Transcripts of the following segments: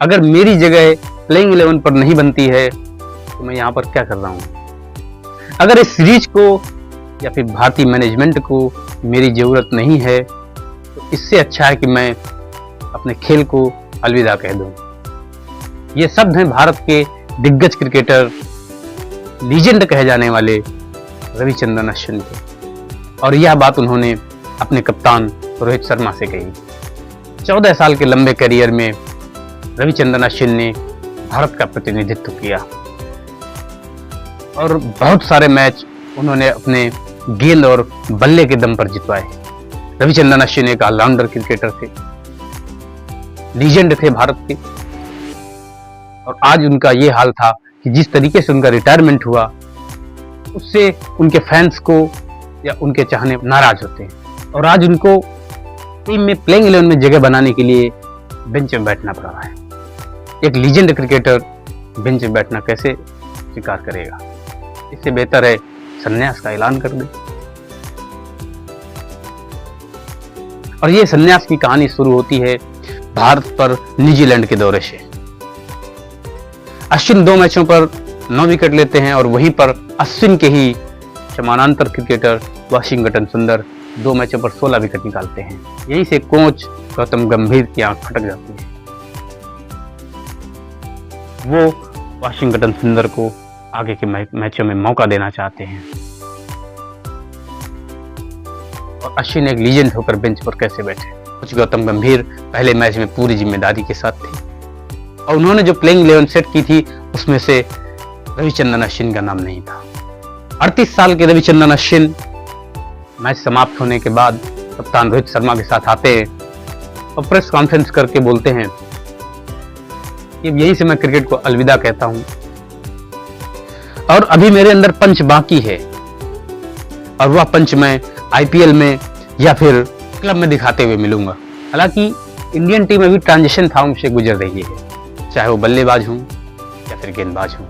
अगर मेरी जगह प्लेइंग 11 पर नहीं बनती है तो मैं यहाँ पर क्या कर रहा हूँ। अगर इस सीरीज को या फिर भारतीय मैनेजमेंट को मेरी ज़रूरत नहीं है तो इससे अच्छा है कि मैं अपने खेल को अलविदा कह दूं। ये शब्द हैं भारत के दिग्गज क्रिकेटर, लीजेंड कहे जाने वाले रविचंद्रन अश्विन के, और यह बात उन्होंने अपने कप्तान रोहित शर्मा से कही। 14 साल के लंबे करियर में रविचंद्रन अश्विन ने भारत का प्रतिनिधित्व किया और बहुत सारे मैच उन्होंने अपने गेंद और बल्ले के दम पर जितवाए। रविचंद्रन अश्विन एक ऑलराउंडर क्रिकेटर थे, लीजेंड थे भारत के, और आज उनका ये हाल था कि जिस तरीके से उनका रिटायरमेंट हुआ उससे उनके फैंस को या उनके चाहने नाराज होते हैं, और आज उनको टीम में प्लेइंग 11 में जगह बनाने के लिए बेंच में बैठना पड़ रहा है। एक लीजेंड क्रिकेटर बेंच में बैठना कैसे स्वीकार करेगा। इससे बेहतर है संन्यास का ऐलान कर दे। और ये संन्यास की कहानी शुरू होती है भारत पर न्यूजीलैंड के दौरे से। अश्विन 2 मैचों पर 9 विकेट लेते हैं और वहीं पर अश्विन के ही समानांतर क्रिकेटर वाशिंगटन सुंदर 2 मैचों पर 16 विकेट निकालते हैं। यहीं से कोच गौतम गंभीर की आंख फटक जाती है। वो वाशिंगटन सुंदर को आगे के मैचों में मौका देना चाहते हैं, और अश्विन एक लीजेंड होकर बेंच पर कैसे बैठे। कोच गौतम गंभीर पहले मैच में पूरी जिम्मेदारी के साथ थे और उन्होंने जो प्लेइंग 11 सेट की थी उसमें से रविचंद्रन अश्विन का नाम नहीं था। 38 साल के रविचंद्रन अश्विन मैच समाप्त होने के बाद कप्तान रोहित शर्मा के साथ आते हैं और प्रेस कॉन्फ्रेंस करके बोलते हैं कि यहीं से मैं क्रिकेट को अलविदा कहता हूं और अभी मेरे अंदर पंच बाकी है, और वह पंच मैं आईपीएल में या फिर क्लब में दिखाते हुए मिलूंगा। हालांकि इंडियन टीम अभी ट्रांजिशन फॉर्म से गुजर रही है, चाहे वो बल्लेबाज हूं या फिर गेंदबाज हूं।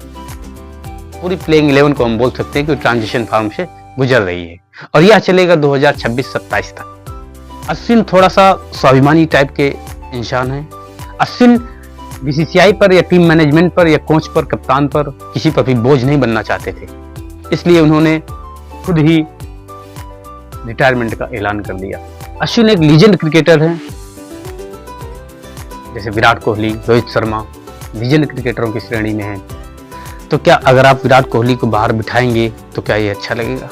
पूरी प्लेइंग 11 को हम बोल सकते हैं कि ट्रांजिशन फॉर्म से गुजर रही है, और यह चलेगा 2026-27 तक। अश्विन थोड़ा सा स्वाभिमानी टाइप के इंसान है। अश्विन बीसीसीआई पर या टीम मैनेजमेंट पर या कोच पर, कप्तान पर किसी पर भी बोझ नहीं बनना चाहते थे, इसलिए उन्होंने खुद ही रिटायरमेंट का ऐलान कर दिया। अश्विन एक लीजेंड क्रिकेटर हैं, जैसे विराट कोहली, रोहित शर्मा लीजेंड क्रिकेटरों की श्रेणी में हैं। तो क्या अगर आप विराट कोहली को बाहर बिठाएंगे तो क्या ये अच्छा लगेगा?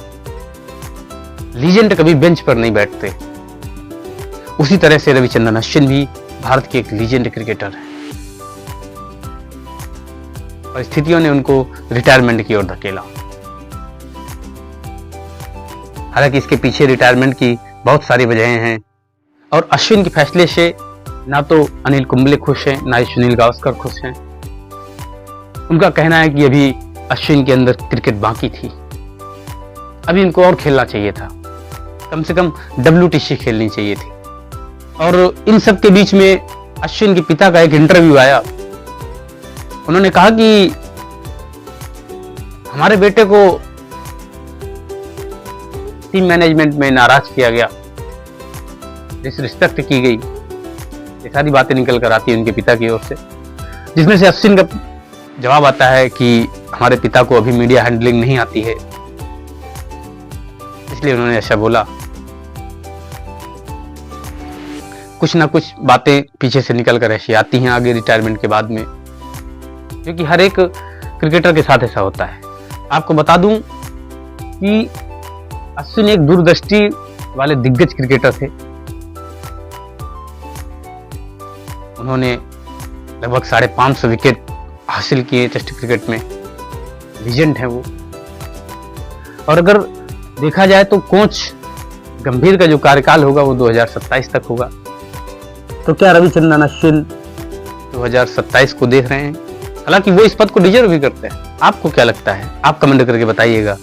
लीजेंड कभी बेंच पर नहीं बैठते। उसी तरह से रविचंद्रन अश्विन भी भारत के एक लीजेंड क्रिकेटर है, और स्थितियों ने उनको रिटायरमेंट की ओर धकेला। हालांकि इसके पीछे रिटायरमेंट की बहुत सारी वजहें हैं, और अश्विन के फैसले से ना तो अनिल कुंबले खुश हैं, ना ही सुनील गावस्कर खुश हैं। उनका कहना है कि अभी अश्विन के अंदर क्रिकेट बाकी थी, अभी इनको और खेलना चाहिए था, कम से कम WTC खेलनी चाहिए थी। और इन सब के बीच में अश्विन के पिता का एक इंटरव्यू आया। उन्होंने कहा कि हमारे बेटे को टीम मैनेजमेंट में नाराज किया गया, डिसरिस्पेक्ट की गई, ये सारी बातें निकल कर आती है उनके पिता की ओर से, जिसमें से अश्विन का जवाब आता है कि हमारे पिता को अभी मीडिया हैंडलिंग नहीं आती है, इसलिए उन्होंने ऐसा बोला। कुछ ना कुछ बातें पीछे से निकल कर ऐसी आती हैं आगे रिटायरमेंट के बाद में, क्योंकि हर एक क्रिकेटर के साथ ऐसा होता है। आपको बता दूं कि अश्विन एक दूरदृष्टि वाले दिग्गज क्रिकेटर थे। उन्होंने लगभग 550 विकेट हासिल किए टेस्ट क्रिकेट में, लीजेंड है वो। और अगर देखा जाए तो कोच गंभीर का जो कार्यकाल होगा वो 2027 तक होगा। तो क्या रविचंद्रन अश्विन 2027 को देख रहे हैं? हालांकि वो इस पद को डिजर्व भी करते हैं। आपको क्या लगता है? आप कमेंट करके बताइएगा।